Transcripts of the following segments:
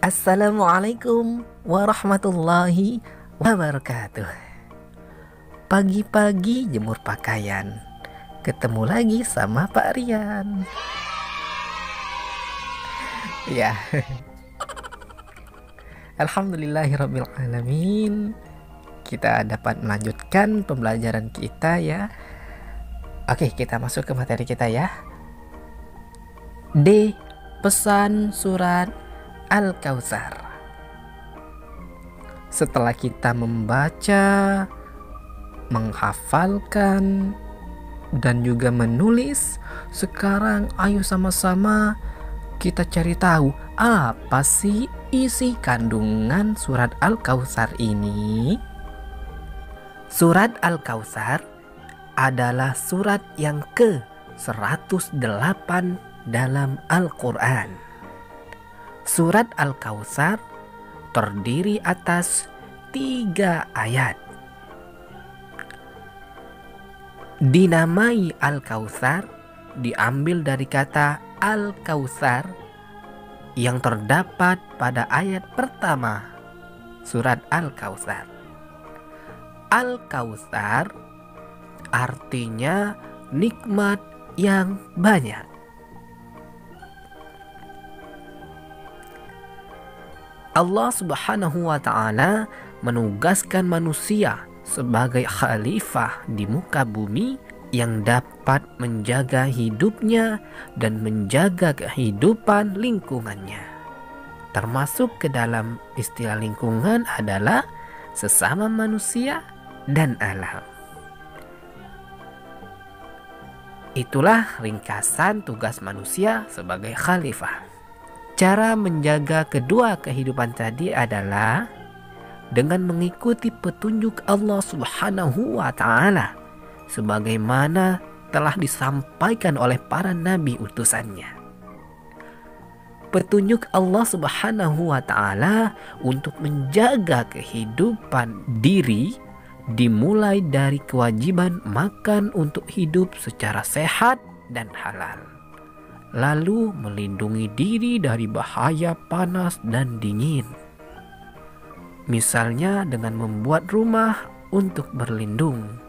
Assalamualaikum warahmatullahi wabarakatuh. Pagi-pagi jemur pakaian, ketemu lagi sama Pak Rian. Ya, alhamdulillahirabbil alamin. Kita dapat melanjutkan pembelajaran kita ya. Oke, kita masuk ke materi kita ya. D. Pesan surat Al-Kautsar. Setelah kita membaca, menghafalkan, dan juga menulis, sekarang ayo sama-sama kita cari tahu apa sih isi kandungan surat Al-Kautsar ini. Surat Al-Kautsar adalah surat yang ke-108 dalam Al-Quran. Surat Al-Kautsar terdiri atas 3 ayat. Dinamai Al-Kautsar diambil dari kata Al-Kautsar yang terdapat pada ayat pertama surat Al-Kautsar. Al-Kautsar artinya nikmat yang banyak. Allah Subhanahu wa ta'ala menugaskan manusia sebagai khalifah di muka bumi yang dapat menjaga hidupnya dan menjaga kehidupan lingkungannya. Termasuk ke dalam istilah lingkungan adalah sesama manusia dan alam. Itulah ringkasan tugas manusia sebagai khalifah. Cara menjaga kedua kehidupan tadi adalah dengan mengikuti petunjuk Allah Subhanahu wa ta'ala sebagaimana telah disampaikan oleh para nabi utusannya. Petunjuk Allah Subhanahu wa ta'ala untuk menjaga kehidupan diri dimulai dari kewajiban makan untuk hidup secara sehat dan halal, lalu melindungi diri dari bahaya panas dan dingin. Misalnya dengan membuat rumah untuk berlindung.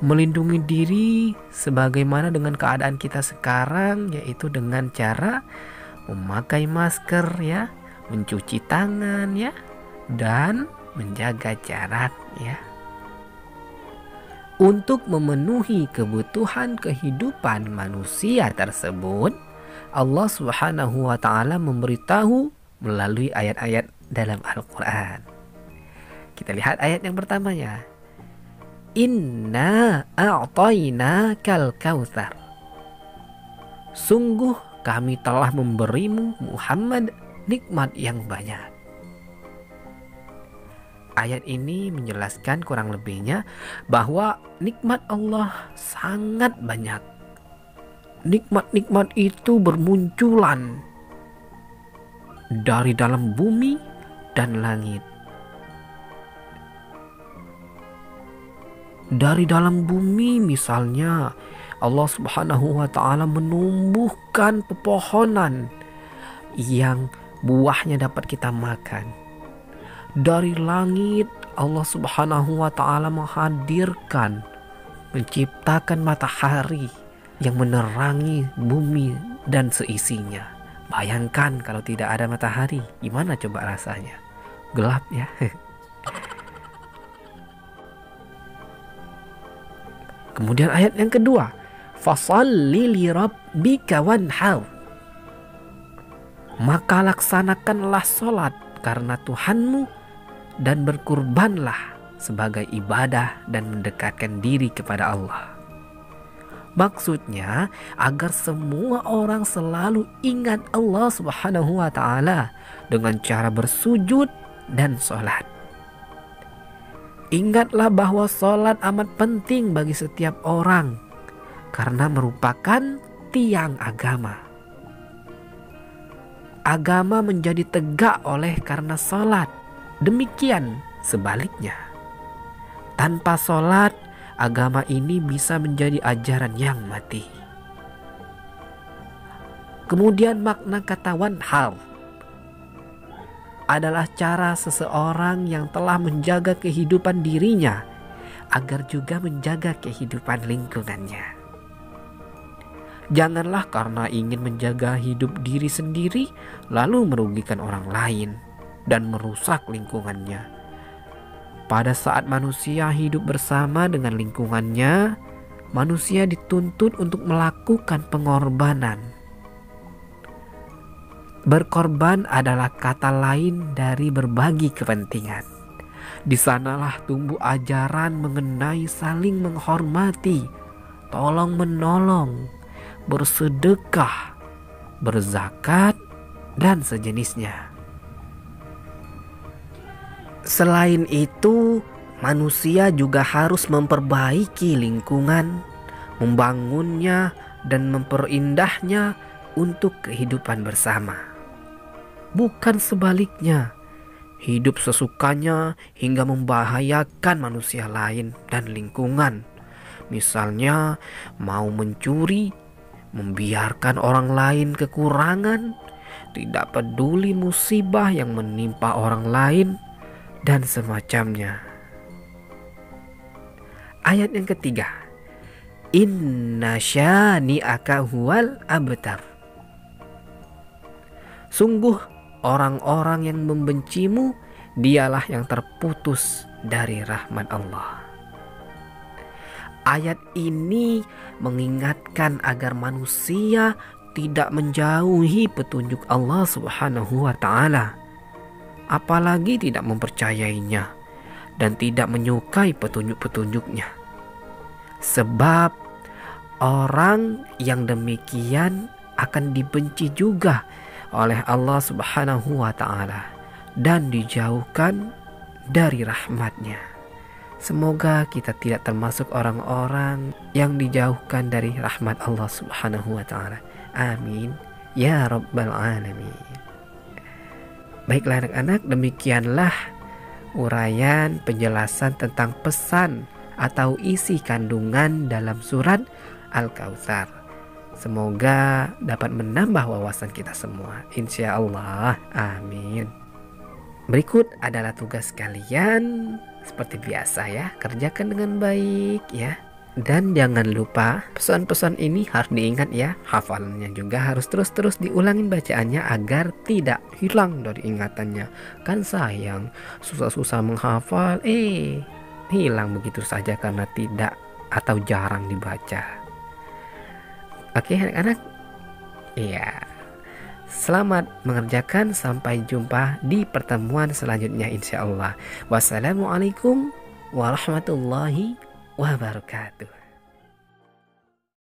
Melindungi diri sebagaimana dengan keadaan kita sekarang, yaitu dengan cara memakai masker ya, mencuci tangan ya, dan menjaga jarak ya. Untuk memenuhi kebutuhan kehidupan manusia tersebut, Allah Subhanahu wa ta'ala memberitahu melalui ayat-ayat dalam Al-Quran. Kita lihat ayat yang pertamanya. Inna a'tainakal kautsar. Sungguh kami telah memberimu Muhammad nikmat yang banyak. Ayat ini menjelaskan kurang lebihnya bahwa nikmat Allah sangat banyak. Nikmat-nikmat itu bermunculan dari dalam bumi dan langit. Dari dalam bumi misalnya Allah Subhanahu wa ta'ala menumbuhkan pepohonan yang buahnya dapat kita makan. Dari langit Allah Subhanahu wa ta'ala menghadirkan, menciptakan matahari yang menerangi bumi dan seisinya. Bayangkan kalau tidak ada matahari, gimana coba rasanya? Gelap ya. Kemudian ayat yang kedua, fasalli li rabbika wanhar. Maka laksanakanlah sholat karena Tuhanmu dan berkurbanlah sebagai ibadah dan mendekatkan diri kepada Allah. Maksudnya agar semua orang selalu ingat Allah Subhanahu wa ta'ala dengan cara bersujud dan sholat. Ingatlah bahwa sholat amat penting bagi setiap orang karena merupakan tiang agama. Agama menjadi tegak oleh karena sholat. Demikian sebaliknya. Tanpa sholat, agama ini bisa menjadi ajaran yang mati. Kemudian makna kata wanhar adalah cara seseorang yang telah menjaga kehidupan dirinya agar juga menjaga kehidupan lingkungannya. Janganlah karena ingin menjaga hidup diri sendiri lalu merugikan orang lain dan merusak lingkungannya. Pada saat manusia hidup bersama dengan lingkungannya, manusia dituntut untuk melakukan pengorbanan. Berkorban adalah kata lain dari berbagi kepentingan. Di sanalah tumbuh ajaran mengenai saling menghormati, tolong menolong, bersedekah, berzakat, dan sejenisnya. Selain itu, manusia juga harus memperbaiki lingkungan, membangunnya, dan memperindahnya untuk kehidupan bersama. Bukan sebaliknya, hidup sesukanya hingga membahayakan manusia lain dan lingkungan. Misalnya, mau mencuri, membiarkan orang lain kekurangan, tidak peduli musibah yang menimpa orang lain, dan semacamnya. Ayat yang ketiga, Inna syani'aka huwal abtar. Sungguh orang-orang yang membencimu, dialah yang terputus dari rahmat Allah. Ayat ini mengingatkan agar manusia tidak menjauhi petunjuk Allah Subhanahu wa ta'ala, apalagi tidak mempercayainya dan tidak menyukai petunjuk-petunjuknya. Sebab orang yang demikian akan dibenci juga oleh Allah Subhanahu wa ta'ala dan dijauhkan dari rahmatnya. Semoga kita tidak termasuk orang-orang yang dijauhkan dari rahmat Allah Subhanahu wa ta'ala. Amin ya rabbal alamin. Baiklah anak-anak, demikianlah uraian penjelasan tentang pesan atau isi kandungan dalam surat Al-Kautsar. Semoga dapat menambah wawasan kita semua, insya Allah. Amin. Berikut adalah tugas kalian. Seperti biasa ya, kerjakan dengan baik ya. Dan jangan lupa pesan-pesan ini harus diingat ya. Hafalannya juga harus terus-terus diulangin bacaannya agar tidak hilang dari ingatannya. Kan sayang, susah-susah menghafal hilang begitu saja karena tidak atau jarang dibaca. Oke anak-anak, iya, selamat mengerjakan. Sampai jumpa di pertemuan selanjutnya insya Allah. Wassalamualaikum warahmatullahi wabarakatuh.